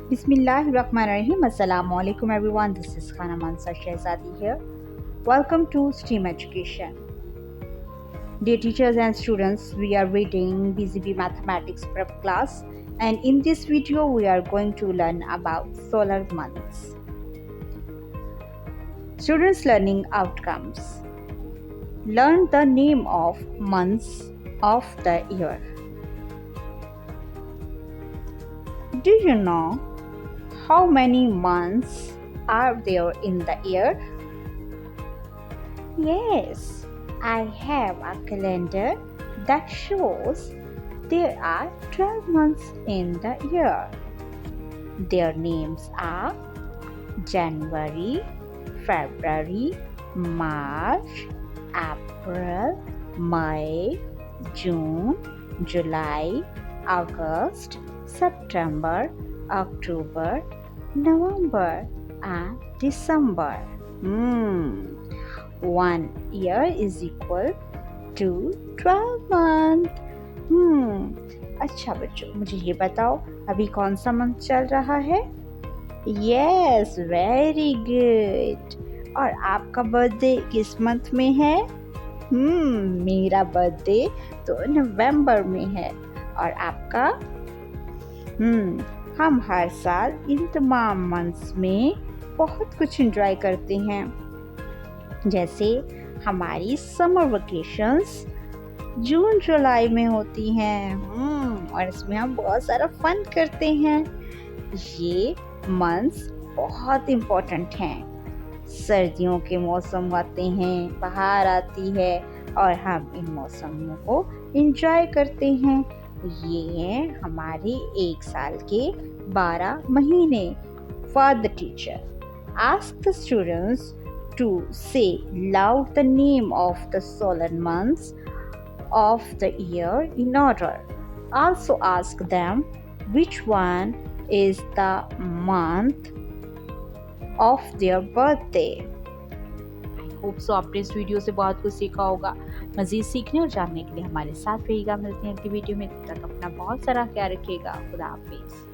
Bismillahirrahmanirrahim. Assalamu alaikum everyone. This is Khana Mansar Shehzadi here. Welcome to STEAM Education. Dear teachers and students, we are reading BCB Mathematics Prep class, and in this video we are going to learn about solar months. Students learning outcomes. Learn the name of months of the year. Do you know how many months are there in the year? Yes, I have a calendar that shows there are 12 months in the year. Their names are January, February, March, April, May, June, July, August, September, October, November, and December. 1 year is equal to 12 month. अच्छा बच्चों, मुझे ये बताओ अभी कौन सा month चल रहा है? Yes, very good. और आपका बर्थडे किस मंथ में है? मेरा बर्थडे तो नवंबर में है। और आपका? हम हर साल इन तमाम मंथ्स में बहुत कुछ एंजॉय करते हैं, जैसे हमारी समर वेकेशंस जून जुलाई में होती हैं। और इसमें हम बहुत सारा फन करते हैं। ये मंथ्स बहुत इम्पोर्टेंट हैं। सर्दियों के मौसम आते हैं, बहार आती है और हम इन मौसमों को एंजॉय करते हैं। ये हैं हमारे एक साल के 12 महीने। For the teacher, ask the students to say loud the name of the solar months of the year in order. Also ask them which one is the month of their birthday. I hope so आपने इस video से बहुत कुछ सीखा होगा। मज़ीद सीखने और जानने के लिए हमारे साथ रहिएगा। मिलते हैं अगली वीडियो में। तब तक अपना बहुत सारा ख्याल रखिएगा। खुदा हाफिज़।